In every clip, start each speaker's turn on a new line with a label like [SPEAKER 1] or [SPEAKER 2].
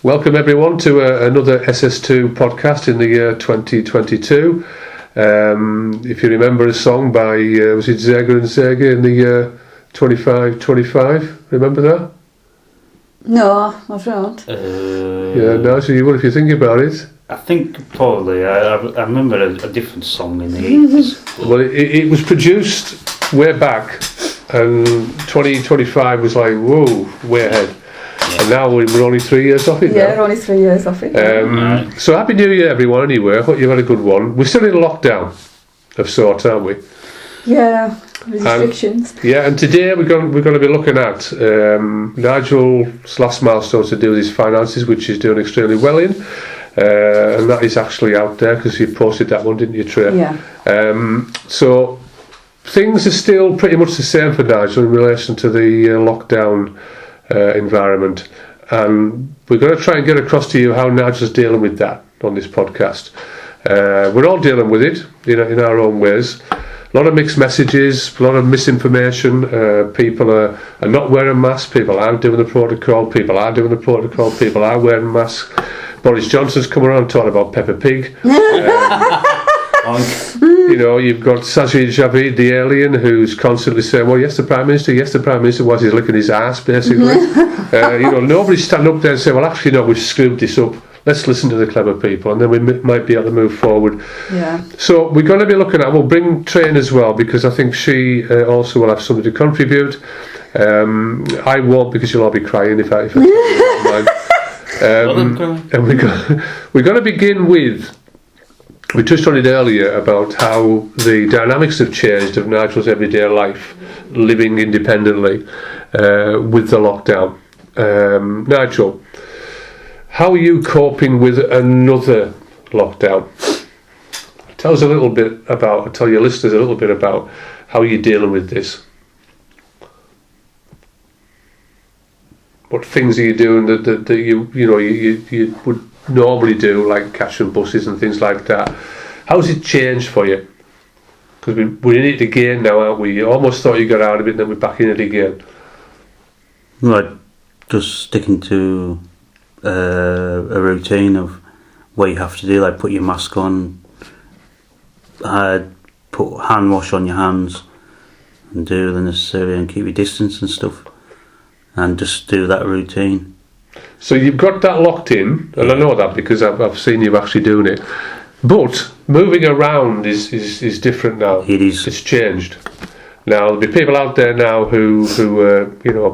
[SPEAKER 1] Welcome everyone to another SS2 podcast in the year 2022. If you remember a song by, was it Zega and Zega in the year 2525? Remember that?
[SPEAKER 2] No, I don't.
[SPEAKER 1] Yeah, no, so you would if you think about it.
[SPEAKER 3] I think probably. I remember a different song in the 80s.
[SPEAKER 1] Well, it was produced way back, and 2025 was like, whoa, way ahead. And now we're only 3 years off it.
[SPEAKER 2] Yeah, we're only 3 years off it.
[SPEAKER 1] So Happy New Year, everyone, anyway. I hope you've had a good one. We're still in lockdown of sorts, aren't we?
[SPEAKER 2] Yeah, restrictions.
[SPEAKER 1] And today we're going to be looking at Nigel's last milestone to do with his finances, which he's doing extremely well in. And that is actually out there because you posted that one, didn't you, Trey?
[SPEAKER 2] Yeah.
[SPEAKER 1] So things are still pretty much the same for Nigel in relation to the lockdown environment, and we're going to try and get across to you how Nigel's dealing with that on this podcast. We're all dealing with it in our own ways. A lot of mixed messages, a lot of misinformation. People are not wearing masks, people aren't doing the protocol, people are doing the protocol, people are wearing masks. Boris Johnson's come around talking about Peppa Pig. You've got Sajid Javid, the alien, who's constantly saying, well, yes, the Prime Minister, whilst he's licking his ass, basically. Nobody's standing up there and saying, well, actually, no, we've screwed this up. Let's listen to the clever people, and then we might be able to move forward.
[SPEAKER 2] Yeah.
[SPEAKER 1] So we're going to be looking at, we'll bring Train as well, because I think she also will have something to contribute. I won't, because you'll all be crying if I tell you mine. And we're going to begin with, we touched on it earlier about how the dynamics have changed of Nigel's everyday life, living independently with the lockdown. Nigel, how are you coping with another lockdown? Tell your listeners a little bit about how you're dealing with this. What things are you doing that you would normally do, like catching buses and things like that? How's it changed for you? Because we're in it again now, aren't we? You almost thought you got out of it, and then we're back in it again.
[SPEAKER 3] Right, just sticking to a routine of what you have to do, like put your mask on, put hand wash on your hands, and do the necessary and keep your distance and stuff, and just do that routine.
[SPEAKER 1] So you've got that locked in, and I know that because I've seen you actually doing it. But moving around is different now.
[SPEAKER 3] It is.
[SPEAKER 1] It's changed. Now there'll be people out there now who are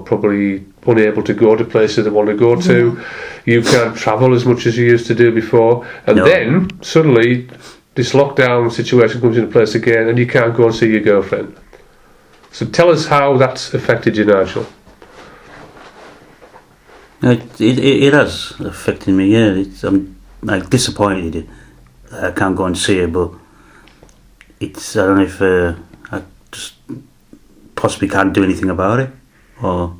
[SPEAKER 1] probably unable to go to places they want to go to. You can't travel as much as you used to do before, and then suddenly this lockdown situation comes into place again, and you can't go and see your girlfriend. So tell us how that's affected you, Nigel.
[SPEAKER 3] It has affected me, yeah. I'm like disappointed I can't go and see her, but I don't know if I just possibly can't do anything about it, or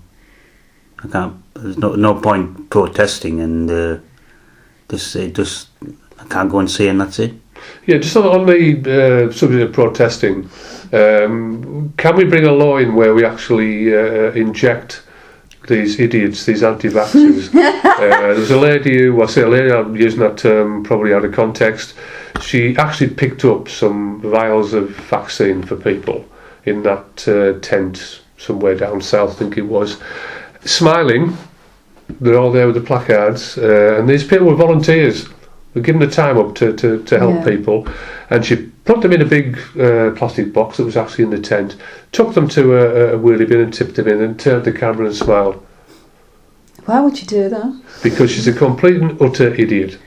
[SPEAKER 3] I can't. There's no point protesting, and I can't go and see her, and that's it.
[SPEAKER 1] Yeah, just on the subject of protesting, can we bring a law in where we actually inject these idiots, these anti-vaxxers? There's a lady I'm using that term probably out of context. She actually picked up some vials of vaccine for people in that tent somewhere down south, I think it was, smiling. They're all there with the placards, and these people were volunteers. They're giving the time up to help people, and she put them in a big plastic box that was actually in the tent, took them to a wheelie bin and tipped them in, and turned the camera and smiled.
[SPEAKER 2] Why would you do that?
[SPEAKER 1] Because she's a complete and utter idiot.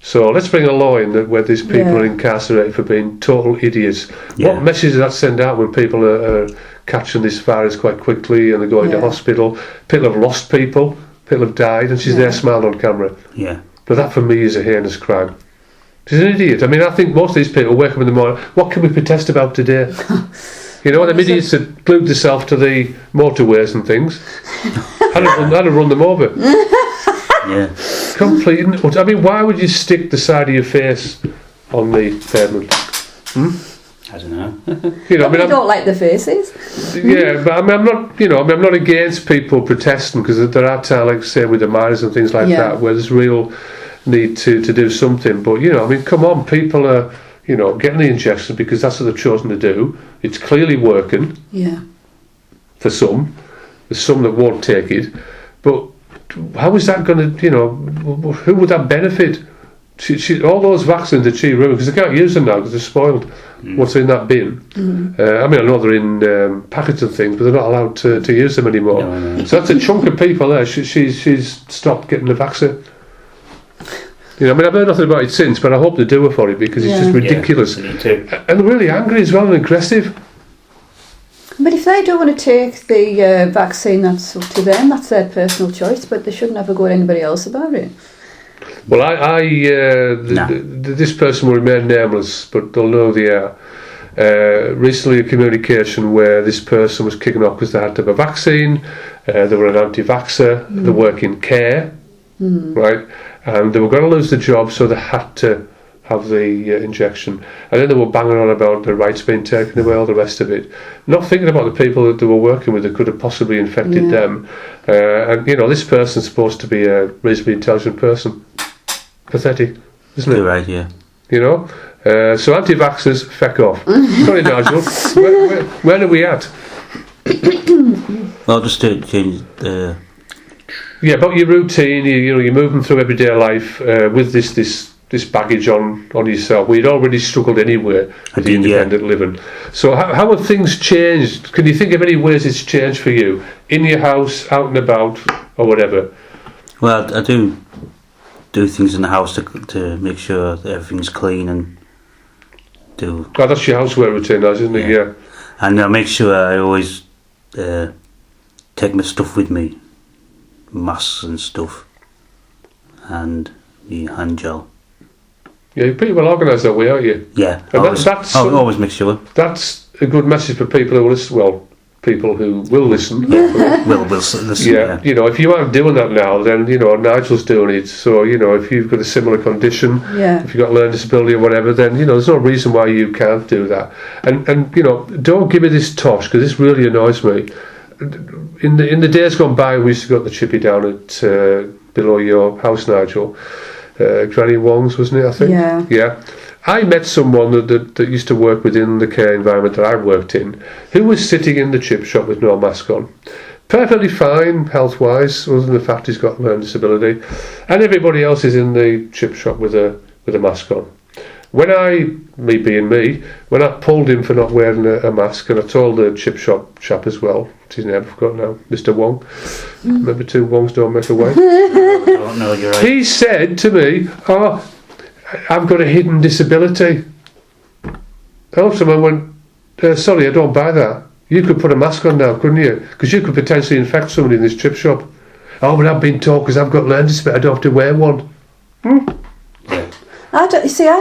[SPEAKER 1] So let's bring a law in that where these people are incarcerated for being total idiots. Yeah. What message does that send out when people are catching this virus quite quickly and they're going to hospital? People have lost people have died, and she's there smiling on camera.
[SPEAKER 3] Yeah.
[SPEAKER 1] But that for me is a heinous crime. She's an idiot. I mean, I think most of these people wake up in the morning, what can we protest about today? Them idiots that glued themselves to the motorways and things. I'd have run them over.
[SPEAKER 3] Yeah.
[SPEAKER 1] Complete. I mean, why would you stick the side of your face on the pavement?
[SPEAKER 3] I don't know.
[SPEAKER 1] You know, I mean,
[SPEAKER 2] I don't like the faces.
[SPEAKER 1] yeah, but I mean, I'm not, you know, I mean, I'm not against people protesting, because there are times, like say with the miners and things like that, where there's real need to do something. But you know, I mean, come on, people are, you know, getting the injection because that's what they've chosen to do. It's clearly working.
[SPEAKER 2] Yeah.
[SPEAKER 1] For some, there's some that won't take it. But how is that going to, you know, who would that benefit? All those vaccines that she ruined, because they can't use them now because they're spoiled. What's in that bin? I mean, I know they're in packets and things, but they're not allowed to use them anymore. No. So that's a chunk of people there. She's stopped getting the vaccine. You know, I mean, I've heard nothing about it since, but I hope they do it for it, because it's just ridiculous. Yeah, and really angry as well and aggressive.
[SPEAKER 2] But if they don't want to take the vaccine, that's up to them. That's their personal choice, but they shouldn't have to go to anybody else about it.
[SPEAKER 1] Well, this person will remain nameless, but they'll know they are. Recently, a communication where this person was kicking off because they had to have a vaccine, they were an anti-vaxxer, they work in care, right? And they were going to lose the job, so they had to have the injection. And then they were banging on about the rights being taken away, all the rest of it. Not thinking about the people that they were working with that could have possibly infected them. And, you know, this person's supposed to be a reasonably intelligent person. Pathetic, isn't it?
[SPEAKER 3] You're right, yeah.
[SPEAKER 1] You know? So anti-vaxxers, feck off. Sorry, Nigel. Where are we at?
[SPEAKER 3] Well, just to change the...
[SPEAKER 1] Yeah, about your routine, you know, you're moving through everyday life with this baggage on yourself. We'd already struggled anyway with the independent living. So how have things changed? Can you think of any ways it's changed for you? In your house, out and about, or whatever?
[SPEAKER 3] Well, I do things in the house to make sure that everything's clean and do...
[SPEAKER 1] Oh, that's your housework routine, isn't it? Yeah.
[SPEAKER 3] And I make sure I always take my stuff with me. Masks and stuff. And the hand gel.
[SPEAKER 1] Yeah, you're pretty well organised that way, aren't you?
[SPEAKER 3] Yeah,
[SPEAKER 1] always
[SPEAKER 3] make sure.
[SPEAKER 1] That's a good message for people who listen. Well, people who will listen.
[SPEAKER 3] will listen.
[SPEAKER 1] Yeah, you know, if you aren't doing that now, then you know Nigel's doing it. So you know, if you've got a similar condition, if you've got a learning disability or whatever, then you know there's no reason why you can't do that. And you know, don't give me this tosh, because this really annoys me. In the days gone by, we used to go to the chippy down at below your house, Nigel. Granny Wong's, wasn't it, I think? Yeah. I met someone that used to work within the care environment that I worked in, who was sitting in the chip shop with no mask on. Perfectly fine, health-wise, other than the fact he's got a learning disability. And everybody else is in the chip shop with a mask on. When I pulled him for not wearing a mask, and I told the chip shop chap as well, what's his name, I forgot now, Mr. Wong. Remember, two Wongs don't make a way.
[SPEAKER 3] No, you're right.
[SPEAKER 1] He said to me, "Oh, I've got a hidden disability." And someone went, "Sorry, I don't buy that. You could put a mask on now, couldn't you? Because you could potentially infect somebody in this chip shop." "Oh, but I've been told because I've got learning disability, I don't have to wear one."
[SPEAKER 2] I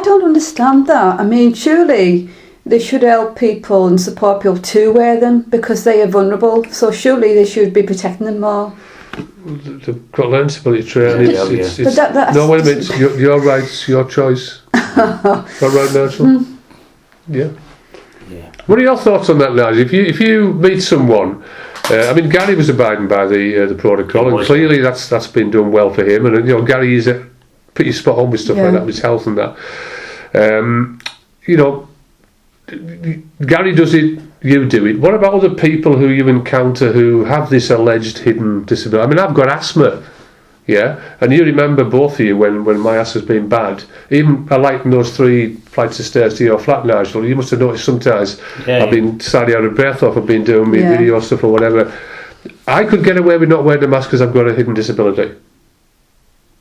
[SPEAKER 2] don't understand that. I mean, surely they should help people and support people to wear them because they are vulnerable. So surely they should be protecting them more.
[SPEAKER 1] They've got learning disability training. It's no, wait a minute. Your rights, your choice. All right, Nigel? Yeah. What are your thoughts on that, Nigel? If you meet someone, I mean, Gary was abiding by the protocol, and clearly that's been done well for him. And you know, Gary is pretty spot on with stuff like that, with his health and that. You know, Gary does it, you do it. What about other people who you encounter who have this alleged hidden disability? I mean, I've got asthma, and you remember both of you when my asthma's been bad. Even alighting those 3 flights of stairs to your flat, Nigel, you must have noticed sometimes I've been slightly out of breath off, I've been doing my video stuff or whatever. I could get away with not wearing a mask because I've got a hidden disability,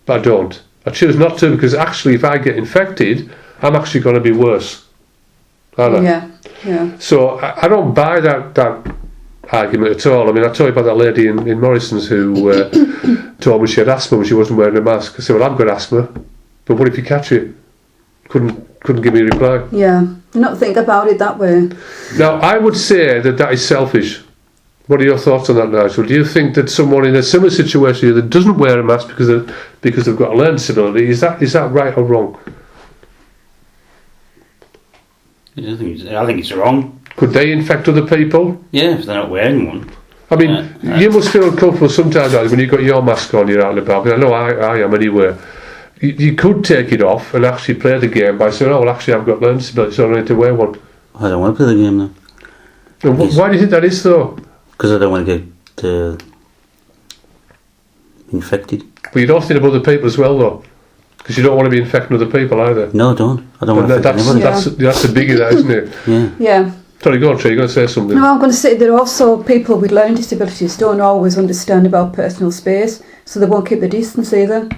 [SPEAKER 1] but I don't. I choose not to, because actually if I get infected, I'm actually going to be worse, aren't I? Yeah. So I don't buy that argument at all. I mean, I told you about that lady in Morrison's who told me she had asthma when she wasn't wearing a mask. I said, well, I've got asthma, but what if you catch it? Couldn't give me a reply.
[SPEAKER 2] Yeah, not think about it that way.
[SPEAKER 1] Now, I would say that is selfish. What are your thoughts on that, Nigel? Do you think that someone in a similar situation that doesn't wear a mask because they've got a learning disability, is that right or wrong?
[SPEAKER 3] I think it's wrong.
[SPEAKER 1] Could they infect other people?
[SPEAKER 3] Yeah, if they're not wearing one.
[SPEAKER 1] I mean, you must feel uncomfortable sometimes when you've got your mask on, you're out and about. I know I am anyway. You could take it off and actually play the game by saying, oh, well, actually, I've got learning disabilities, so I don't need to wear one.
[SPEAKER 3] I don't want to play the game now.
[SPEAKER 1] And why do you think that is, though?
[SPEAKER 3] Because I don't want to get infected.
[SPEAKER 1] But you don't think of other people as well, though? Because you don't want to be infecting other people either.
[SPEAKER 3] No, I don't. I don't want to infect anybody.
[SPEAKER 1] That's the biggie, that, isn't it?
[SPEAKER 3] Yeah.
[SPEAKER 2] Yeah.
[SPEAKER 1] Sorry, go on, Trey, you're going to say something.
[SPEAKER 2] No, I'm going to say that also people with learning disabilities don't always understand about personal space, so they won't keep the distance either.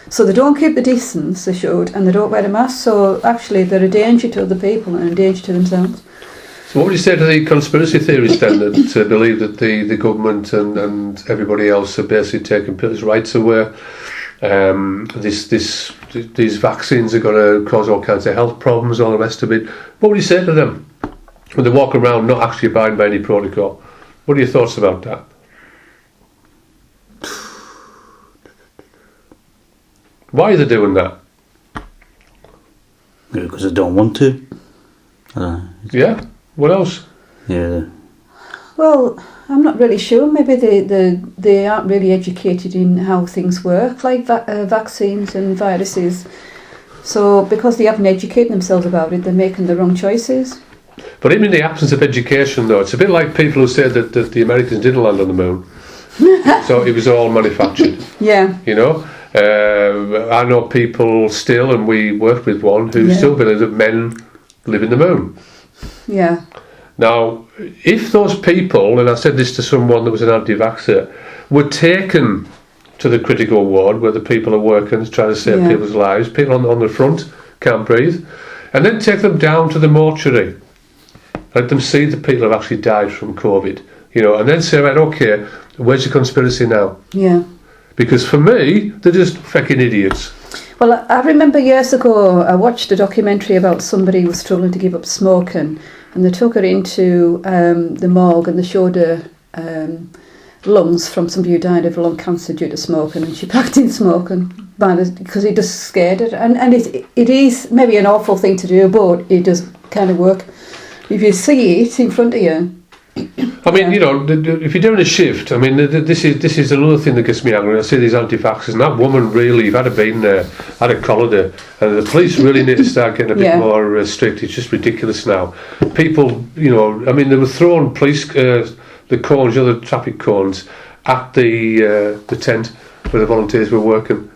[SPEAKER 2] So they don't keep the distance, they should, and they don't wear a mask, so actually they're a danger to other people and a danger to themselves.
[SPEAKER 1] So what would you say to the conspiracy theorists then that believe that the government and everybody else are basically taking people's rights away? These vaccines are going to cause all kinds of health problems, all the rest of it. What would you say to them when they walk around not actually abiding by any protocol? What are your thoughts about that? Why are they doing that?
[SPEAKER 3] Maybe because I don't want to.
[SPEAKER 1] Yeah? What else?
[SPEAKER 3] Yeah.
[SPEAKER 2] Well, I'm not really sure. Maybe they aren't really educated in how things work, like vaccines and viruses. So because they haven't educated themselves about it, they're making the wrong choices.
[SPEAKER 1] But even in the absence of education, though, it's a bit like people who say that the Americans didn't land on the moon. So it was all manufactured.
[SPEAKER 2] Yeah.
[SPEAKER 1] You know? I know people still, and we work with one, who still believe that men live in the moon.
[SPEAKER 2] Yeah.
[SPEAKER 1] Now, if those people, and I said this to someone that was an anti-vaxxer, were taken to the critical ward where the people are working, trying to save people's lives, people on the front can't breathe, and then take them down to the mortuary, let them see the people have actually died from COVID, you know, and then say, right, okay, where's the conspiracy now?
[SPEAKER 2] Yeah.
[SPEAKER 1] Because for me, they're just fucking idiots.
[SPEAKER 2] Well, I remember years ago I watched a documentary about somebody who was struggling to give up smoking, and they took her into the morgue and they showed her lungs from somebody who died of lung cancer due to smoking, and she packed in smoking because it just scared her. And it is maybe an awful thing to do, but it does kind of work. If you see it in front of you.
[SPEAKER 1] I mean, you know, if you're doing a shift, I mean, this is another thing that gets me angry. I see these anti-vaxxers, and that woman really, if I'd have been there, I'd have collared her. And the police really need to start getting a bit more strict. It's just ridiculous now. People, you know, I mean, they were throwing police, the cones, you know, the traffic cones, at the tent where the volunteers were working.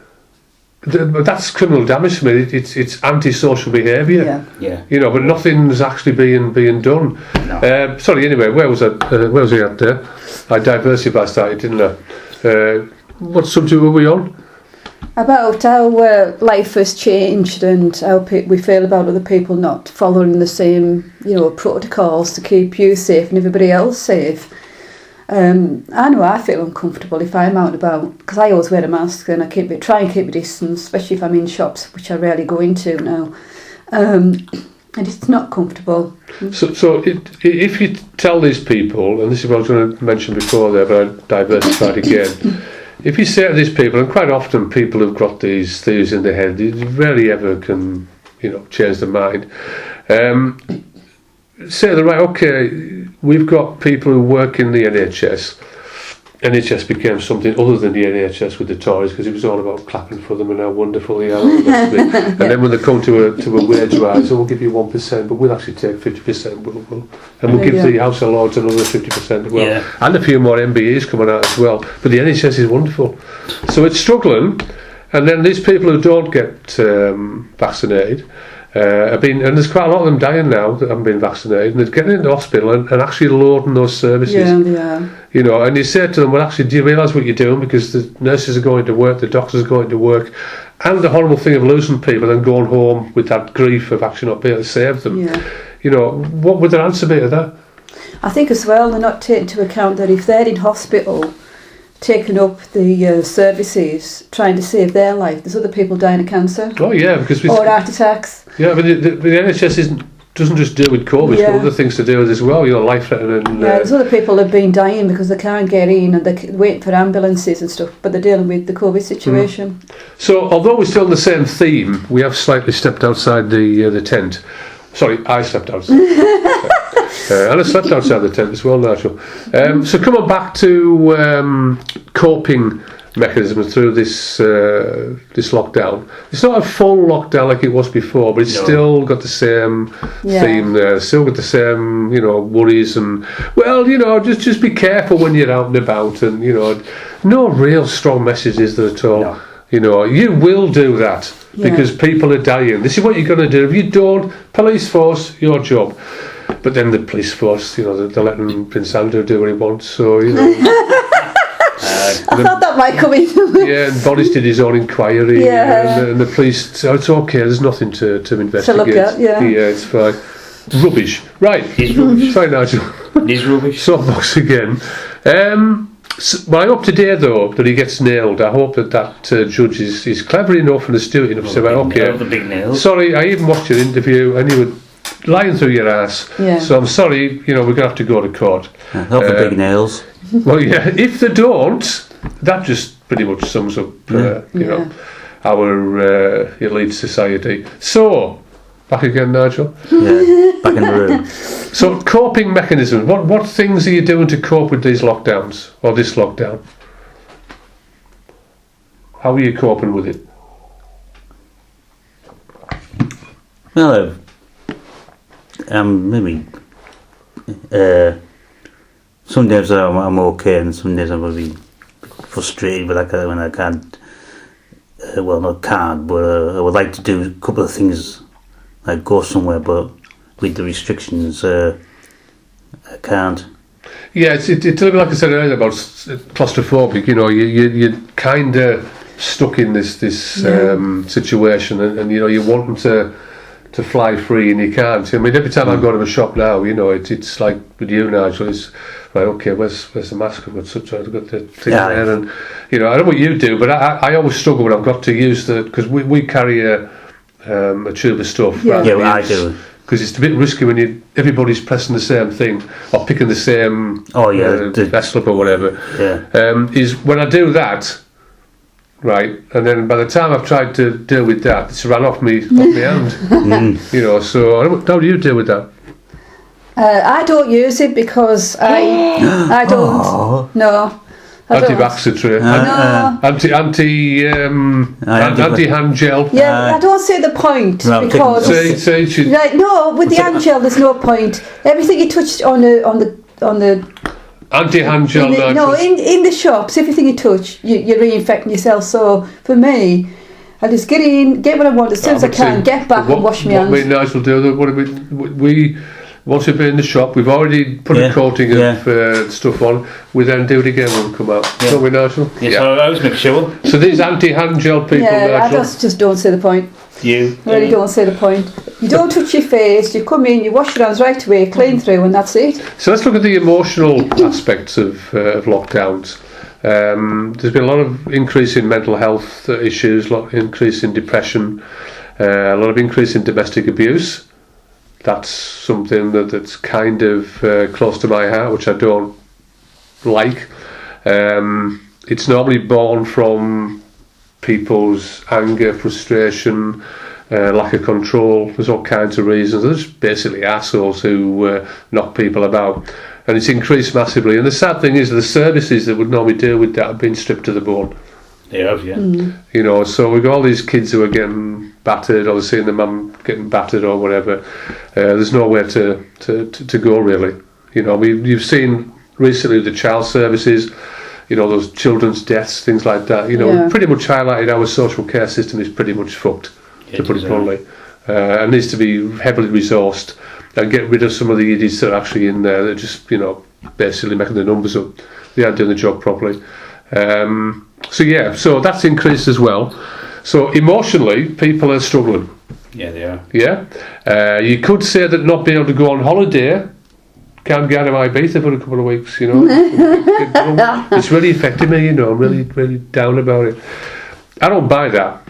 [SPEAKER 1] That's criminal damage to me. It's antisocial behaviour.
[SPEAKER 3] Yeah.
[SPEAKER 1] You know, but nothing's actually being done.
[SPEAKER 3] No.
[SPEAKER 1] Sorry. Anyway, where was we at there? I diversified started, didn't I? What subject were we on?
[SPEAKER 2] About how life has changed and how we feel about other people not following the same, you know, protocols to keep you safe and everybody else safe. I know I feel uncomfortable if I'm out and about, because I always wear a mask and I try and keep a distance, especially if I'm in shops, which I rarely go into now. And it's not comfortable.
[SPEAKER 1] So if you tell these people, and this is what I was going to mention before there, but I diversified again. If you say to these people, and quite often people have got these theories in their head, they rarely ever can, you know, change their mind. Say they're right, okay, we've got people who work in the NHS. NHS became something other than the NHS with the Tories, because it was all about clapping for them and how wonderful they are. And then when they come to a wage rise, we'll give you 1%, but we'll actually take 50%. And we'll give the House of Lords another 50% as well. Yeah. And a few more MBEs coming out as well. But the NHS is wonderful. So it's struggling. And then these people who don't get vaccinated, and there's quite a lot of them dying now that haven't been vaccinated, and they're getting into hospital and actually loading those services.
[SPEAKER 2] Yeah, they are.
[SPEAKER 1] You know, and you say to them, well, actually, do you realise what you're doing? Because the nurses are going to work, the doctors are going to work, and the horrible thing of losing people and going home with that grief of actually not being able to save them.
[SPEAKER 2] Yeah.
[SPEAKER 1] You know, what would their answer be to that?
[SPEAKER 2] I think as well, they're not taking into account that if they're in hospital, taking up the services, trying to save their life, there's other people dying of cancer.
[SPEAKER 1] Oh yeah, because
[SPEAKER 2] or heart attacks.
[SPEAKER 1] Yeah, but the NHS doesn't just deal with COVID, it's got other things to deal with as well, you know, life-threatening.
[SPEAKER 2] There's other people that have been dying because they can't get in and they're waiting for ambulances and stuff, but they're dealing with the COVID situation.
[SPEAKER 1] So, although we're still on the same theme, we have slightly stepped outside the tent. Sorry, I slept outside. And I slept outside the tent as well, Nigel. So coming back to coping mechanisms through this lockdown. It's not a full lockdown like it was before, but it's still got the same theme there. Still got the same, worries and just be careful when you're out and about, and no real strong message is there at all. No. You will do that because people are dying. This is what you're going to do. If you don't, police force, your job. But then the police force, they're letting Prince Andrew do what he wants. So
[SPEAKER 2] I thought that might come in.
[SPEAKER 1] And Boris did his own inquiry, and the police. So it's okay. There's nothing to investigate.
[SPEAKER 2] To look at,
[SPEAKER 1] it's fine. Rubbish. Right.
[SPEAKER 3] He's rubbish.
[SPEAKER 1] Sorry, Nigel.
[SPEAKER 3] He's rubbish.
[SPEAKER 1] Soapbox again. I hope today, though, that he gets nailed. I hope that judge is clever enough and astute enough to say, okay.
[SPEAKER 3] The big nails.
[SPEAKER 1] Sorry, I even watched your interview, and you were lying through your ass.
[SPEAKER 2] Yeah.
[SPEAKER 1] So I'm sorry. We're going to have to go to court.
[SPEAKER 3] Not the big nails.
[SPEAKER 1] Well, if they don't, that just pretty much sums up, our elite society. So, back again, Nigel.
[SPEAKER 3] Yeah, back in the room.
[SPEAKER 1] So, coping mechanisms. What things are you doing to cope with these lockdowns or this lockdown? How are you coping with it?
[SPEAKER 3] Well, maybe. Some days I'm okay, and some days I'm really frustrated when I can't. Not can't, but I would like to do a couple of things, like go somewhere, but with the restrictions, I can't.
[SPEAKER 1] Yeah, it's a little bit like I said earlier about claustrophobic. You're kind of stuck in this situation, and you're wanting to fly free and you can't. I mean, every time I go to a shop now, it's like with you, Nigel, it's right, okay, where's the mask? I've got the thing there, and I don't know what you do, but I always struggle when I've got to use because we carry a tube of stuff.
[SPEAKER 3] Yeah, I do.
[SPEAKER 1] Because it's a bit risky when everybody's pressing the same thing or picking the same vessel up or whatever.
[SPEAKER 3] Yeah.
[SPEAKER 1] Is when I do that. Right, and then by the time I've tried to deal with that, it's run off me hand. So how do you deal with that?
[SPEAKER 2] I don't use it because I don't. No.
[SPEAKER 1] Anti-vaxxer tray. Anti-hand gel.
[SPEAKER 2] Yeah, I don't see the point because with the hand gel there's no point. Everything you touched on the
[SPEAKER 1] anti-hand gel.
[SPEAKER 2] In the shops, everything you touch, you're reinfecting yourself. So for me, I just get in, get what I want as soon as I can, get back and wash my hands.
[SPEAKER 1] What me and Nigel do, we once we've been in the shop, we've already put a coating of stuff on. We then do it again when we come out. Don't we, Nigel?
[SPEAKER 3] Yes, I always make sure.
[SPEAKER 1] So these anti-hand gel people, Nigel,
[SPEAKER 2] I just don't see the point.
[SPEAKER 3] You
[SPEAKER 2] really don't see the point. You don't touch your face, you come in, you wash your hands right away, clean through, and that's it.
[SPEAKER 1] So let's look at the emotional aspects of lockdowns. There's been a lot of increase in mental health issues, a lot of increase in depression, a lot of increase in domestic abuse. That's something that's kind of close to my heart, which I don't like. It's normally born from people's anger, frustration, lack of control. There's all kinds of reasons. There's basically assholes who knock people about, and it's increased massively. And the sad thing is, the services that would normally deal with that have been stripped to the bone.
[SPEAKER 3] They have, yeah.
[SPEAKER 1] So we've got all these kids who are getting battered, or they're seeing their mum getting battered or whatever. There's nowhere to go really. You've seen recently the child services. Those children's deaths, things like that. Pretty much highlighted our social care system is pretty much fucked, to put it bluntly. And needs to be heavily resourced and get rid of some of the idiots that are actually in there that are just, basically making the numbers up. They aren't doing the job properly. So that's increased as well. So emotionally, people are struggling.
[SPEAKER 3] Yeah, they are.
[SPEAKER 1] Yeah. You could say that not being able to go on holiday, can't get out of Ibiza for a couple of weeks, It's really affected me, I'm really, really down about it. I don't buy that,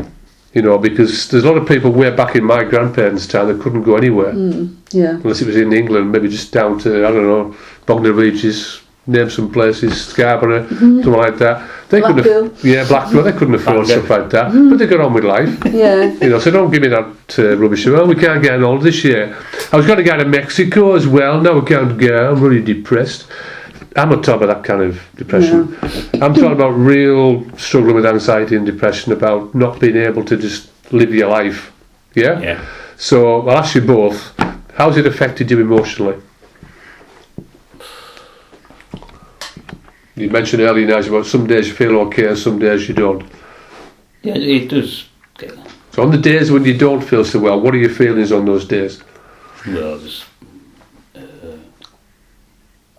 [SPEAKER 1] because there's a lot of people way back in my grandparents' time that couldn't go anywhere. Unless it was in England, maybe just down to, I don't know, Bognor Regis, name some places, Scarborough, something like that. They couldn't
[SPEAKER 2] Blackpool.
[SPEAKER 1] Blackpool. They couldn't afford stuff like that, but they got on with life.
[SPEAKER 2] Yeah.
[SPEAKER 1] You know, so don't give me that rubbish. Well, we can't get on all this year. I was going to go to Mexico as well. No, we can't go. I'm really depressed. I'm not talking about that kind of depression. No. I'm talking about real struggling with anxiety and depression, about not being able to just live your life. Yeah?
[SPEAKER 3] Yeah.
[SPEAKER 1] So I'll ask you both, how's it affected you emotionally? You mentioned earlier, Nigel, about some days you feel okay and some days you don't.
[SPEAKER 3] Yeah, it does.
[SPEAKER 1] So on the days when you don't feel so well, what are your feelings on those days?
[SPEAKER 3] Well, just,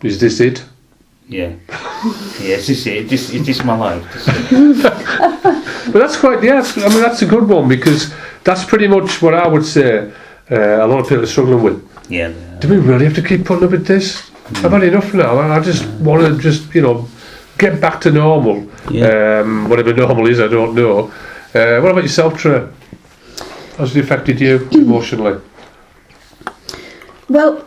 [SPEAKER 1] is this it?
[SPEAKER 3] Yeah. Yes, it is my life.
[SPEAKER 1] But that's quite, I mean, that's a good one, because that's pretty much what I would say a lot of people are struggling with.
[SPEAKER 3] Yeah.
[SPEAKER 1] Do we really have to keep putting up with this? I've had enough now. I just want to get back to normal.
[SPEAKER 3] Yeah.
[SPEAKER 1] Whatever normal is, I don't know. What about yourself, Trey? How's it affected you emotionally?
[SPEAKER 2] Well,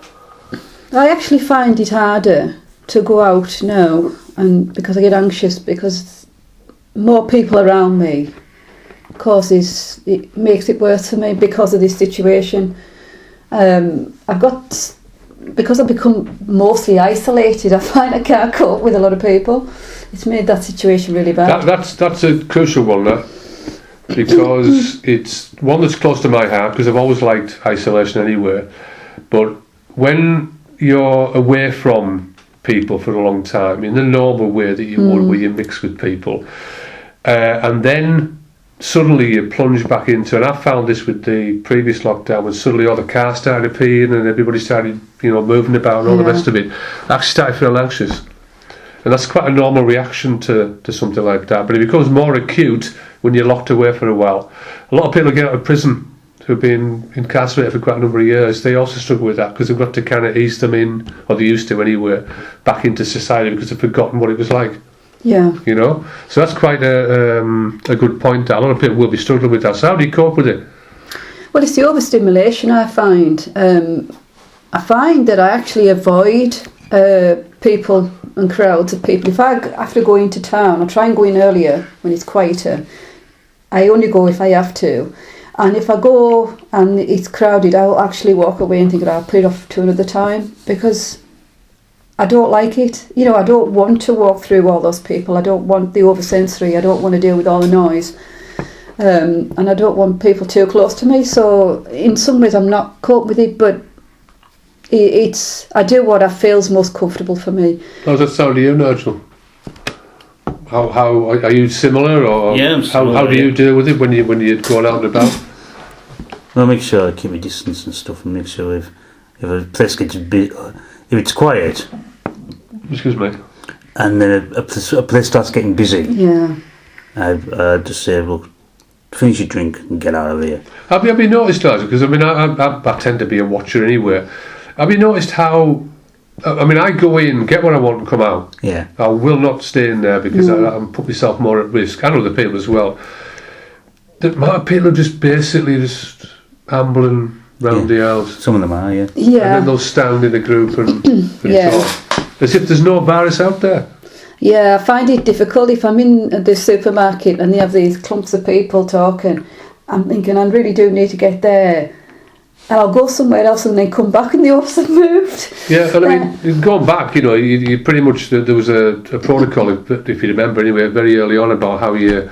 [SPEAKER 2] I actually find it harder to go out now, and because I get anxious, because more people around me it makes it worse for me because of this situation. Because I've become mostly isolated, I find I can't cope with a lot of people. It's made that situation really bad.
[SPEAKER 1] That's a crucial one, that, because it's one that's close to my heart, because I've always liked isolation anyway. But when you're away from people for a long time, in the normal way that you would, where you mix with people, and then suddenly you plunge back into, and I found this with the previous lockdown, when suddenly all the cars started appearing and everybody started, moving about and all the rest of it, I actually started feeling anxious. And that's quite a normal reaction to something like that. But it becomes more acute when you're locked away for a while. A lot of people get out of prison who've been incarcerated for quite a number of years. They also struggle with that, because they've got to kind of ease them in, or they used to anyway, back into society, because they've forgotten what it was like.
[SPEAKER 2] Yeah.
[SPEAKER 1] So that's quite a good point. A lot of people will be struggling with that. So how do you cope with it?
[SPEAKER 2] Well, it's the overstimulation I find. I find that I actually avoid people and crowds of people. If I have to go into town, I try and go in earlier when it's quieter. I only go if I have to. And if I go and it's crowded, I'll actually walk away and think, I'll put it off to another time, because I don't like it. I don't want to walk through all those people. I don't want the oversensory. I don't want to deal with all the noise. And I don't want people too close to me. So in some ways I'm not coping with it, but I do what I feels most comfortable for me.
[SPEAKER 1] How does that sound to you, Nigel? How are you similar, or
[SPEAKER 3] yeah, I'm similar,
[SPEAKER 1] how do you deal with it when you're going out and about?
[SPEAKER 3] Well, I make sure I keep my distance and stuff, and make sure if a place gets if it's quiet.
[SPEAKER 1] Excuse me.
[SPEAKER 3] And then a place starts getting busy.
[SPEAKER 2] Yeah.
[SPEAKER 3] I just say, look, finish your drink and get out of here.
[SPEAKER 1] Have you noticed, Nigel? Because I tend to be a watcher anyway. Have you noticed how? I go in, get what I want, and come out.
[SPEAKER 3] Yeah.
[SPEAKER 1] I will not stay in there, because I'm put myself more at risk. And other people as well. My people are just basically just ambling round the house.
[SPEAKER 3] Some of them are, yeah.
[SPEAKER 2] Yeah.
[SPEAKER 1] And then they'll stand in a group and talk, as if there's no virus out there.
[SPEAKER 2] Yeah, I find it difficult if I'm in the supermarket and they have these clumps of people talking. I'm thinking, I really do need to get there. And I'll go somewhere else and then come back and the others have moved.
[SPEAKER 1] Yeah, and going back, you pretty much, there was a protocol, if you remember anyway, very early on, about how you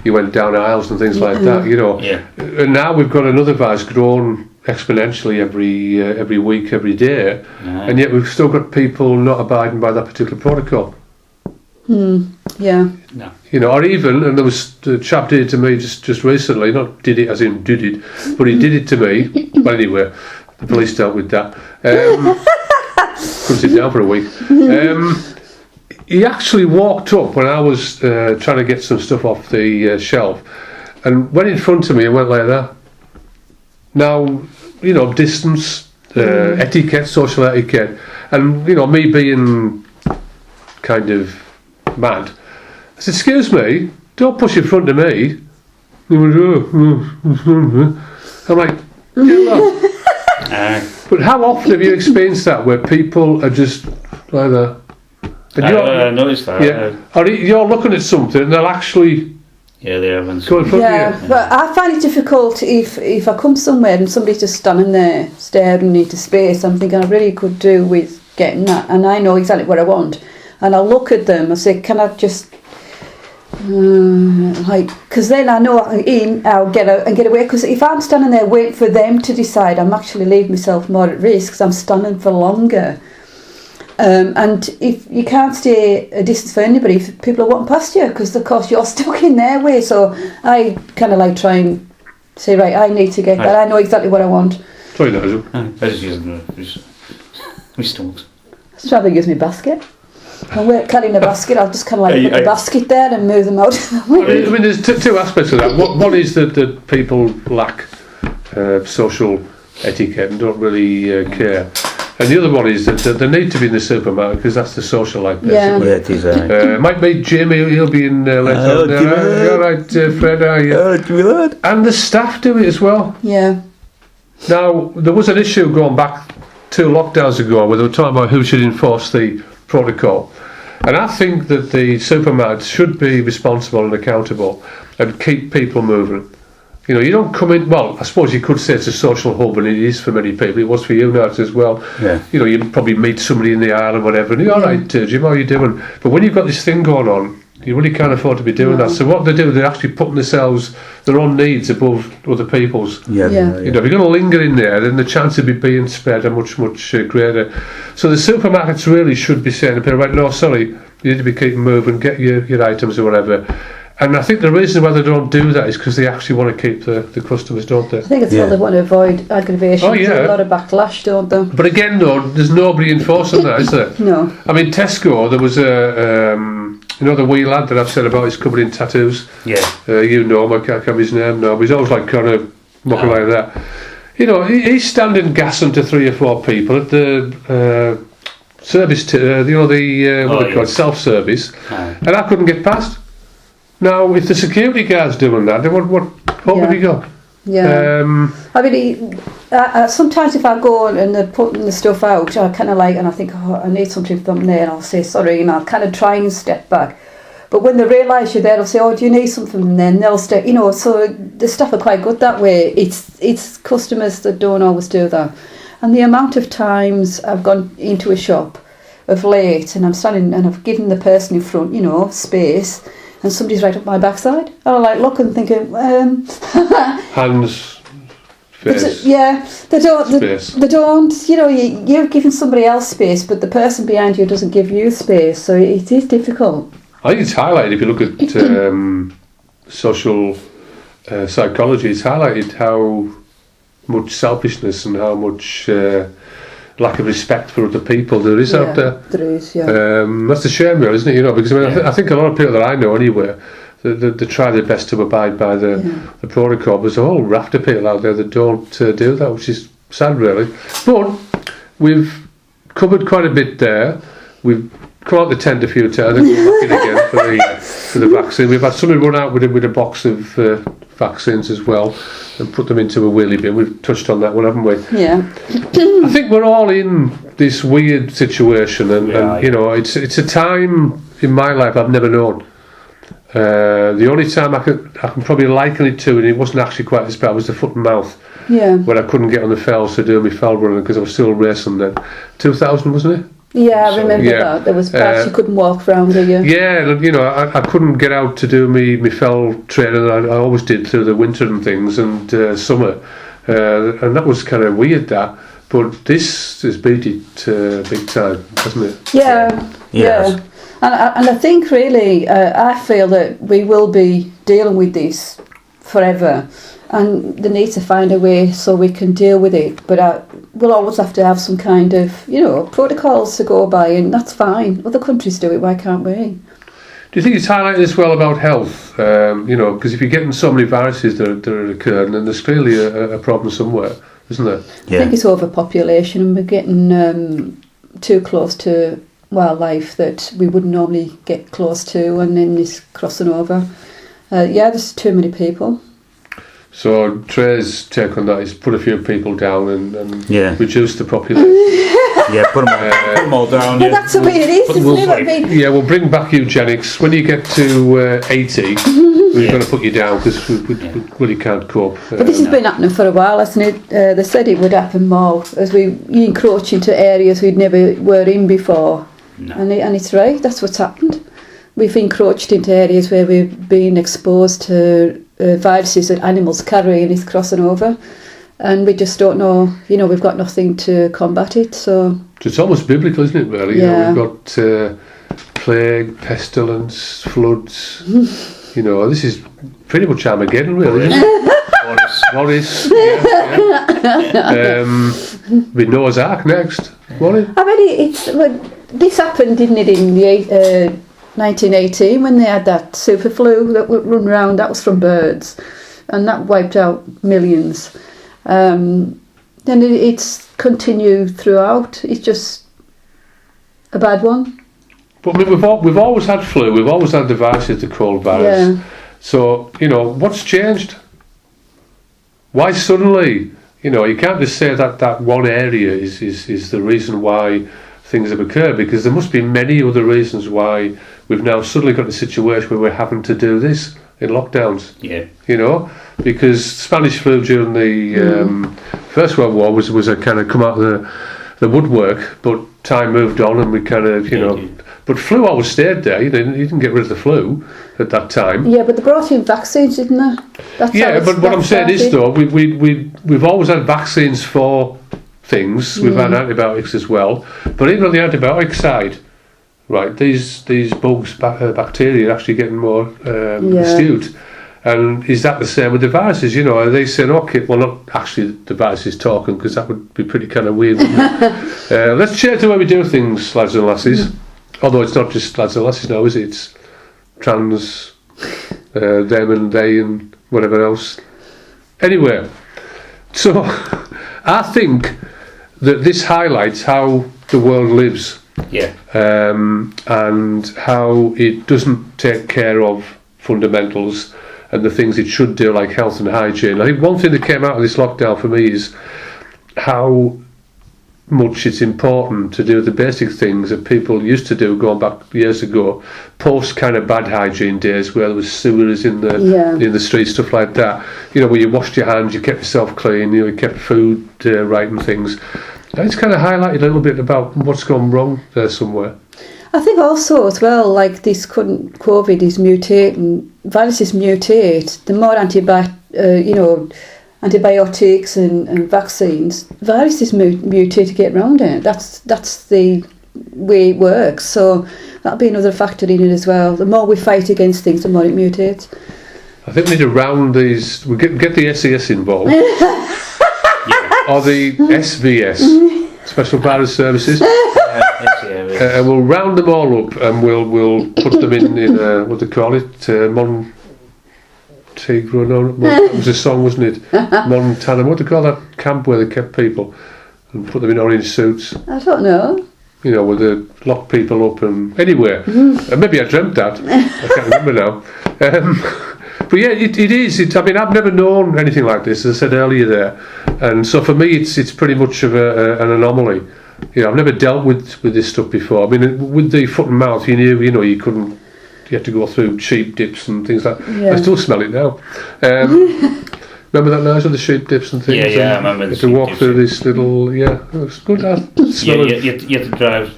[SPEAKER 1] went down aisles and things like that,
[SPEAKER 3] Yeah.
[SPEAKER 1] And now we've got another virus grown exponentially every week, every day, and yet we've still got people not abiding by that particular protocol.
[SPEAKER 2] Yeah.
[SPEAKER 3] No.
[SPEAKER 1] Or even, and there was a chap did it to me just recently, not did it as in did it, but he did it to me. But anyway, the police dealt with that. Couldn't sit down for a week. He actually walked up when I was trying to get some stuff off the shelf, and went in front of me and went like that. Now, distance, etiquette, social etiquette, and me being kind of mad, I said, excuse me, don't push in front of me. He went, I'm like, get off. But how often have you experienced that, where people are just like that? And
[SPEAKER 3] I noticed that.
[SPEAKER 1] Yeah. Or you're looking at something and they'll actually
[SPEAKER 3] Yeah, they haven't.
[SPEAKER 1] go in front of you.
[SPEAKER 2] But I find it difficult if I come somewhere and somebody's just standing there staring into space. I'm thinking I really could do with getting that, and I know exactly what I want. And I'll look at them and say, can I just because then I know I'll get out and get away. Because if I'm standing there waiting for them to decide, I'm actually leaving myself more at risk because I'm standing for longer. And if you can't stay a distance for anybody, if people are walking past you, because of course you're stuck in their way. So I kind of like try and say, right, I need to get that. I know exactly what I want.
[SPEAKER 1] Sorry, Nigel.
[SPEAKER 3] I just use my stomachs.
[SPEAKER 2] I'd rather use my basket. When we're carrying a basket, I'll just kind of like put the basket there and move them out of the way.
[SPEAKER 1] I mean, there's two aspects of that. One is that people lack social etiquette and don't really care. And the other one is that they need to be in the supermarket because that's the social life.
[SPEAKER 2] Yeah,
[SPEAKER 3] it is.
[SPEAKER 1] Might meet Jim, he'll be in later on. All right, Fred, are you? And the staff do it as well.
[SPEAKER 2] Yeah.
[SPEAKER 1] Now, there was an issue going back 2 lockdowns ago where they were talking about who should enforce the protocol. And I think that the supermarkets should be responsible and accountable and keep people moving. You know, you don't come in, well, I suppose you could say it's a social hub, and it is for many people. It was for you, Nat, as well.
[SPEAKER 3] Yeah.
[SPEAKER 1] You know, you probably meet somebody in the aisle or whatever, and you're all right, Jim, how are you doing? But when you've got this thing going on, you really can't afford to be doing that. So what they do, they're actually putting themselves, their own needs above other people's.
[SPEAKER 2] Yeah.
[SPEAKER 1] You know, if you're going to linger in there, then the chance of it being spared are much, much greater. So the supermarkets really should be saying to people, right, no, sorry, you need to be keeping moving, get your items or whatever. And I think the reason why they don't do that is because they actually want to keep the customers, don't they?
[SPEAKER 2] I think it's what they want to avoid aggravation.
[SPEAKER 1] Oh, yeah.
[SPEAKER 2] There's a lot of backlash, don't they?
[SPEAKER 1] But again, though, there's nobody enforcing that, is there?
[SPEAKER 2] No.
[SPEAKER 1] I mean, Tesco, there was the wee lad that I've said about, he's covered in tattoos.
[SPEAKER 3] Yeah.
[SPEAKER 1] You know him, I can't remember his name now, but he's always like kind of mucking like that. You know, he's standing gassing to 3 or 4 people at the service, what they call it, self-service, and I couldn't get past. Now, if the security guard's doing that, then what have we got?
[SPEAKER 2] Yeah. I mean, sometimes if I go and they're putting the stuff out, I kind of like, and I think, I need something from there, and I'll say sorry, and I'll kind of try and step back. But when they realise you're there, they'll say, do you need something from there? And they'll step, so the staff are quite good that way. It's customers that don't always do that. And the amount of times I've gone into a shop of late, and I'm standing, and I've given the person in front, space, and somebody's right up my backside, and I like look and thinking,
[SPEAKER 1] hands, face.
[SPEAKER 2] They don't.
[SPEAKER 1] Space.
[SPEAKER 2] They don't. You're giving somebody else space, but the person behind you doesn't give you space, so it is difficult.
[SPEAKER 1] I think it's highlighted if you look at social psychology. It's highlighted how much selfishness and how much lack of respect for other people there is out there.
[SPEAKER 2] There is, yeah.
[SPEAKER 1] That's a shame, really, isn't it? Because I think a lot of people that I know anyway, they try their best to abide by the protocol. But there's a whole raft of people out there that don't do that, which is sad, really. But we've covered quite a bit there. We've come out the tent a few times. I think we're back in again for the vaccine. We've had somebody run out with a box of vaccines as well and put them into a wheelie bin. We've touched on that one, haven't we?
[SPEAKER 2] Yeah.
[SPEAKER 1] I think we're all in this weird situation, and it's a time in my life I've never known. The only time I can probably liken it to, and it wasn't actually quite this bad, was the foot and mouth.
[SPEAKER 2] Yeah.
[SPEAKER 1] When I couldn't get on the fells to do my fell running because I was still racing then. 2000, wasn't it?
[SPEAKER 2] Yeah, I remember that. There was parts you couldn't walk around, did you?
[SPEAKER 1] Yeah, and I couldn't get out to do me fell training. I always did through the winter and things and summer, and that was kind of weird. That, but this has beat it big time, hasn't it?
[SPEAKER 2] Yeah. And I think really, I feel that we will be dealing with this forever. And they need to find a way so we can deal with it. But we'll always have to have some kind of, protocols to go by, and that's fine. Other countries do it, why can't we?
[SPEAKER 1] Do you think it's highlighted as well about health? Because if you're getting so many viruses that are occurring, then there's clearly a problem somewhere, isn't there?
[SPEAKER 2] Yeah. I think it's overpopulation, and we're getting too close to wildlife that we wouldn't normally get close to, and then it's crossing over. There's too many people. So
[SPEAKER 1] Trey's take on that is put a few people down and
[SPEAKER 3] yeah.
[SPEAKER 1] reduce the population.
[SPEAKER 3] Yeah, put them all down.
[SPEAKER 2] But
[SPEAKER 3] Yeah.
[SPEAKER 2] that's the way it is, isn't it? I mean,
[SPEAKER 1] Yeah, we'll bring back eugenics. When you get to 80, we're going to put you down because we really can't cope.
[SPEAKER 2] but this has been happening for a while, hasn't it? They said it would happen more as we encroach into areas we'd never were in before.
[SPEAKER 3] No.
[SPEAKER 2] And it's right, that's what's happened. We've encroached into areas where we've been exposed to viruses that animals carry, and it's crossing over. And we just don't know, we've got nothing to combat it. So
[SPEAKER 1] it's almost biblical, isn't it, really?
[SPEAKER 2] Yeah.
[SPEAKER 1] We've got plague, pestilence, floods. This is pretty much Armageddon, really, isn't it? Morris. Yeah. With Noah's Ark next. Morris.
[SPEAKER 2] I mean, this happened, didn't it, in the 1918 when they had that super flu that would run around. That was from birds, and that wiped out millions. Then it's continued throughout. It's just a bad one.
[SPEAKER 1] But I mean, we've always had flu. We've always had the viruses, the cold virus.
[SPEAKER 2] Yeah.
[SPEAKER 1] So what's changed? Why suddenly? You can't just say that one area is the reason why things have occurred, because there must be many other reasons why we've now suddenly got a situation where we're having to do this in lockdowns.
[SPEAKER 3] Yeah.
[SPEAKER 1] Because Spanish flu during the First World War was a kind of come out of the woodwork, but time moved on and we kind of, but flu always stayed there. You didn't get rid of the flu at that time.
[SPEAKER 2] Yeah, but they brought in vaccines, didn't they?
[SPEAKER 1] But what I'm saying is, though, we've always had vaccines for things. We've had antibiotics as well. But even on the antibiotic side, right, these bugs, bacteria are actually getting more astute. And is that the same with the viruses? Are they saying, okay, well, not actually the viruses talking, because that would be pretty kind of weird, wouldn't it? Let's change the way we do things, lads and lassies. Although it's not just lads and lassies now, is it? It's trans, them and they and whatever else. Anyway, so I think that this highlights how the world lives.
[SPEAKER 3] Yeah.
[SPEAKER 1] And how it doesn't take care of fundamentals and the things it should do, like health and hygiene. I think one thing that came out of this lockdown for me is how much it's important to do the basic things that people used to do going back years ago, post kind of bad hygiene days where there was sewers in the streets, stuff like that. Where you washed your hands, you kept yourself clean, you kept food right and things. And it's kind of highlighted a little bit about what's gone wrong there somewhere.
[SPEAKER 2] I think also as well, like this COVID is mutating, viruses mutate. The more antibiotics and vaccines, viruses mutate to get around it. That's the way it works. So that'll be another factor in it as well. The more we fight against things, the more it mutates.
[SPEAKER 1] I think we need to round these. We get the SES involved, or the SVS, Special Virus Services. And we'll round them all up, and we'll put them in what do they call it? Montegro, no, that was a song, wasn't it? Montana. What do they call that camp where they kept people and put them in orange suits?
[SPEAKER 2] I don't know.
[SPEAKER 1] Where they lock people up and anyway. Maybe I dreamt that. I can't remember now. But yeah, it is. I mean, I've never known anything like this, as I said earlier there, and so for me, it's pretty much of an anomaly. I've never dealt with this stuff before. I mean, with the foot and mouth, you knew, you couldn't. You had to go through sheep dips and things like that. Yeah. I still smell it now. Remember that noise of the sheep dips and things?
[SPEAKER 3] Yeah, I remember the
[SPEAKER 1] sheep dips. You had to walk through this little, it was good.
[SPEAKER 3] You had to drive.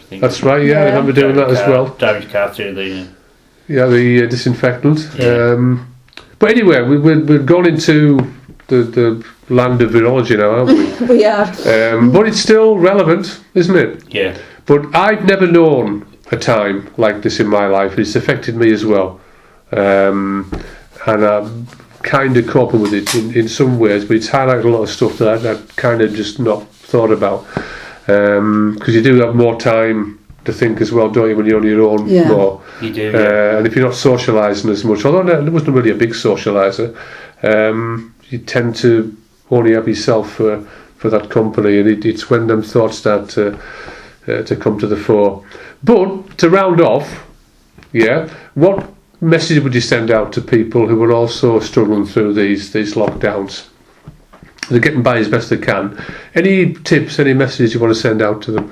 [SPEAKER 1] That's right, I remember doing that as well.
[SPEAKER 3] Drive your car through the...
[SPEAKER 1] the disinfectant.
[SPEAKER 3] Yeah.
[SPEAKER 1] But anyway, we've gone into the land of virology now, aren't we?
[SPEAKER 2] We are.
[SPEAKER 1] But it's still relevant, isn't it?
[SPEAKER 3] Yeah.
[SPEAKER 1] But I've never known a time like this in my life. It's affected me as well. And I'm kind of coping with it in some ways, but it's highlighted a lot of stuff that I'd kind of just not thought about. Because you do have more time to think as well, don't you, when you're on your own more?
[SPEAKER 3] You do,
[SPEAKER 1] and if you're not socialising as much, although I wasn't really a big socialiser, you tend to only have yourself for that company, and it's when them thoughts start to come to the fore. But to round off, what message would you send out to people who are also struggling through these lockdowns? They're getting by as best they can. Any tips, any messages you want to send out to them?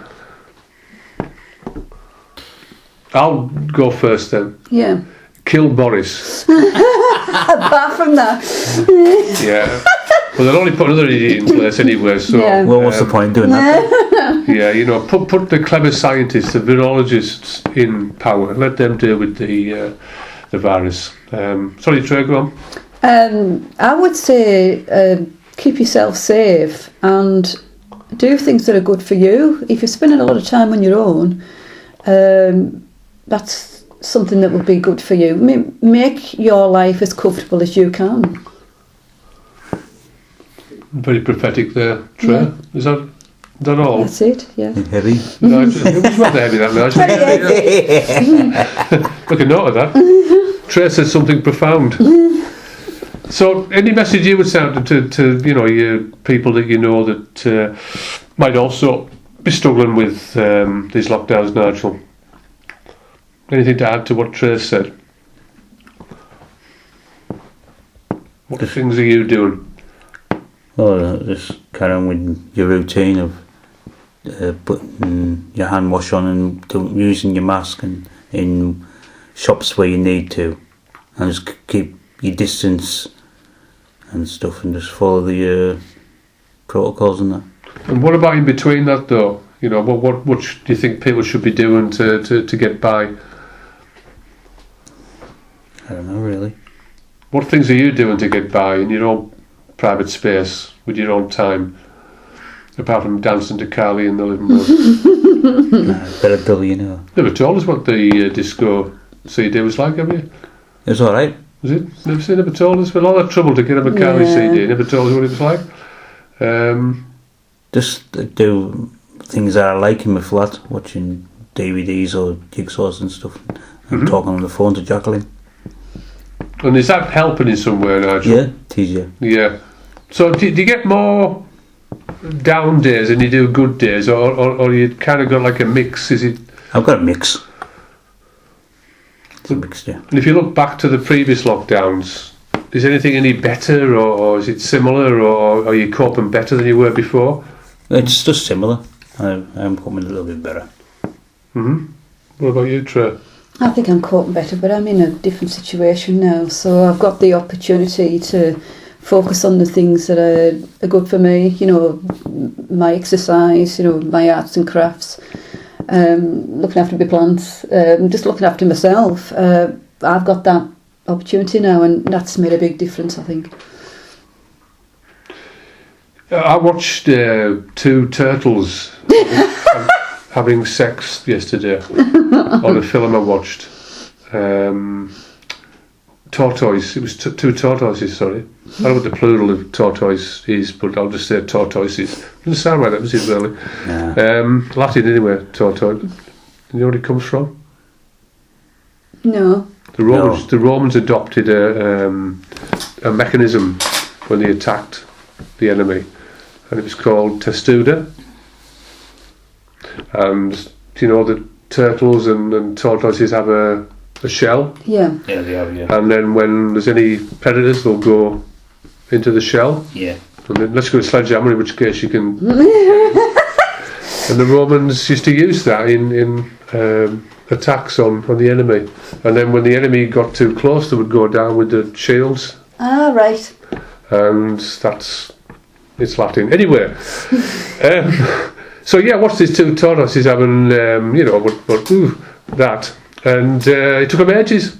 [SPEAKER 1] I'll go first then.
[SPEAKER 2] Yeah.
[SPEAKER 1] Kill Boris.
[SPEAKER 2] Apart from that.
[SPEAKER 1] Yeah. Well, they'll only put another idiot in place anyway, so...
[SPEAKER 2] Yeah.
[SPEAKER 3] Well, what's the point in doing that?
[SPEAKER 1] Yeah, you know, put the clever scientists, the virologists in power. Let them deal with the virus. Sorry, Trey, go on.
[SPEAKER 2] I would say keep yourself safe and do things that are good for you. If you're spending a lot of time on your own, that's something that would be good for you. Make your life as comfortable as you can.
[SPEAKER 1] Very prophetic there, Trey.
[SPEAKER 2] Yeah.
[SPEAKER 1] Is that all?
[SPEAKER 2] That's it, yeah.
[SPEAKER 3] Heavy.
[SPEAKER 1] No, it was rather heavy that night. Look a note of that. Trey said something profound. So, any message you would send to you know, your people that you know that might also be struggling with these lockdowns, Nigel? Anything to add to what Trey said? What things are you doing?
[SPEAKER 3] Well, just carry on with your routine of putting your hand wash on and using your mask and in shops where you need to, and just keep your distance and stuff, and just follow the protocols and that.
[SPEAKER 1] And what about in between that, though? You know, what do you think people should be doing to get by?
[SPEAKER 3] I don't know, really.
[SPEAKER 1] What things are you doing to get by in your own private space with your own time, apart from dancing to Carly in the living room?
[SPEAKER 3] Better dull, you know.
[SPEAKER 1] Never told us what the disco CD was like, have you?
[SPEAKER 3] It was alright.
[SPEAKER 1] Was it? Never told us. With all that trouble to get him a Carly CD, never told us what it was like.
[SPEAKER 3] Just do things that I like in my flat, watching DVDs or jigsaws and stuff, and talking on the phone to Jacqueline.
[SPEAKER 1] And is that helping in some way, Nigel?
[SPEAKER 3] Yeah, it is, yeah.
[SPEAKER 1] Yeah. So do you get more down days than you do good days, or you kind of got like a mix? Is it?
[SPEAKER 3] I've got a mix. It's a mix, yeah.
[SPEAKER 1] And if you look back to the previous lockdowns, is anything any better, or is it similar, or are you coping better than you were before?
[SPEAKER 3] It's just similar. I'm coping a little bit better.
[SPEAKER 1] What about you, Trey?
[SPEAKER 2] I think I'm coping better, but I'm in a different situation now, so I've got the opportunity to focus on the things that are good for me, you know, my exercise, you know, my arts and crafts, looking after my plants, just looking after myself. I've got that opportunity now, and that's made a big difference, I think.
[SPEAKER 1] I watched two turtles having sex yesterday on a film I watched. Tortoise. It was two tortoises, sorry. I don't know what the plural of tortoise is, but I'll just say tortoises. Doesn't sound right, that was it, really.
[SPEAKER 3] Yeah.
[SPEAKER 1] Latin anyway, tortoise. You know where it comes from?
[SPEAKER 2] No.
[SPEAKER 1] The Romans adopted a mechanism when they attacked the enemy, and it was called testuda. And you know, the turtles and tortoises have a shell.
[SPEAKER 2] Yeah.
[SPEAKER 3] Yeah, they have, yeah.
[SPEAKER 1] And then when there's any predators, they'll go into the shell.
[SPEAKER 3] Yeah.
[SPEAKER 1] And then let's go with sledgehammer, in which case you can. And the Romans used to use that in attacks on the enemy. And then when the enemy got too close, they would go down with the shields.
[SPEAKER 2] Ah, right.
[SPEAKER 1] And it's Latin. Anyway. So yeah, watch these two tortoises having, that. And it took them ages,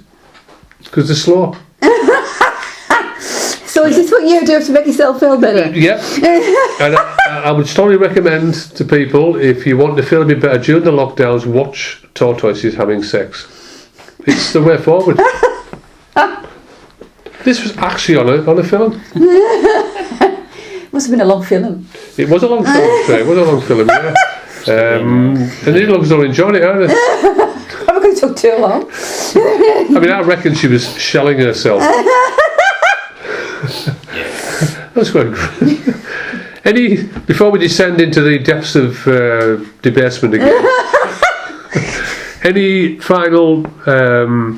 [SPEAKER 1] because they're slow.
[SPEAKER 2] So is this what you do to make yourself feel better?
[SPEAKER 1] Yep. And I would strongly recommend to people, if you want to feel a bit better during the lockdowns, watch tortoises having sex. It's the way forward. This was actually on a film.
[SPEAKER 2] Must have been a long film.
[SPEAKER 1] It was a long film, it was a long film, yeah. And the Inugs don't enjoy it either.
[SPEAKER 2] I'm going to talk too long.
[SPEAKER 1] I mean, I reckon she was shelling herself. That's quite good. Before we descend into the depths of debasement again, any final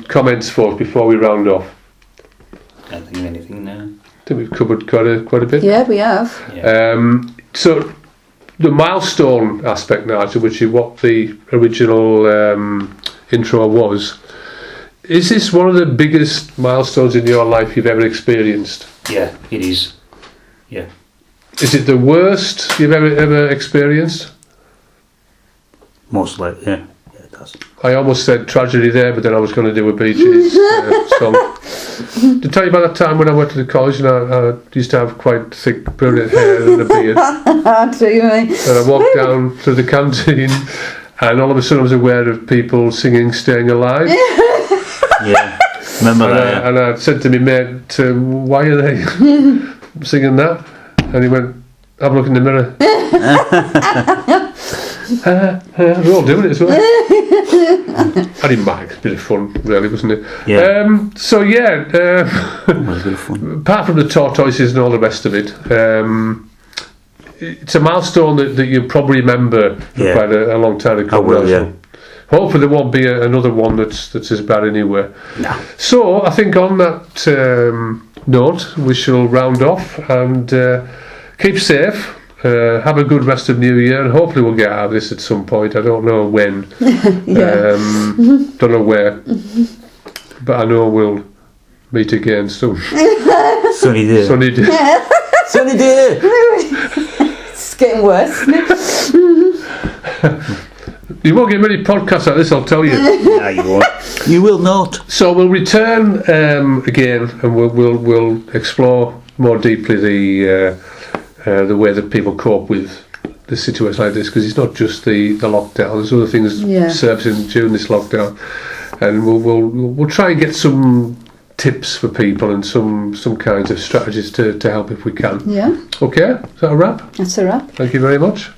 [SPEAKER 1] comments for us before we round off?
[SPEAKER 3] I don't think anything now.
[SPEAKER 1] I think we've covered quite a bit.
[SPEAKER 2] Yeah, we have.
[SPEAKER 3] Yeah.
[SPEAKER 1] So the milestone aspect now, to which is what the original intro was. Is this one of the biggest milestones in your life you've ever experienced?
[SPEAKER 3] Yeah, it is. Yeah.
[SPEAKER 1] Is it the worst you've ever experienced?
[SPEAKER 3] Most likely, yeah. Yeah, it does.
[SPEAKER 1] I almost said tragedy there, but then I was going to do a Bee Gees song. Did I tell you about that time when I went to the college and I used to have quite thick brunette hair and a beard? And I walked down through the canteen and all of a sudden I was aware of people singing Staying Alive.
[SPEAKER 3] Yeah, remember that?
[SPEAKER 1] And I said to my mate, why are they singing that? And he went, have a look in the mirror. We're all doing it as well. I didn't mind. It's a bit of fun, really, wasn't it?
[SPEAKER 3] Yeah.
[SPEAKER 1] So yeah,
[SPEAKER 3] It was a bit of fun.
[SPEAKER 1] apart from the tortoises and all the rest of it, it's a milestone that you probably remember for quite a long time ago.
[SPEAKER 3] I will, yeah.
[SPEAKER 1] Hopefully there won't be another one that's as bad anywhere.
[SPEAKER 3] No.
[SPEAKER 1] So I think on that note, we shall round off and keep safe. Have a good rest of New Year, and hopefully we'll get out of this at some point. I don't know when, don't know where, but I know we'll meet again soon.
[SPEAKER 3] Sunny day.
[SPEAKER 1] Sunny day.
[SPEAKER 3] Sunny day.
[SPEAKER 2] It's getting worse, isn't it?
[SPEAKER 1] You won't get many podcasts like this, I'll tell you.
[SPEAKER 3] No, you won't. You will not.
[SPEAKER 1] So we'll return again, and we'll explore more deeply the way that people cope with the situation like this, because it's not just the lockdown. There's other things surfacing during this lockdown, and we'll try and get some tips for people and some kinds of strategies to help if we can.
[SPEAKER 2] Yeah.
[SPEAKER 1] Okay, is that a wrap?
[SPEAKER 2] That's a wrap.
[SPEAKER 1] Thank you very much.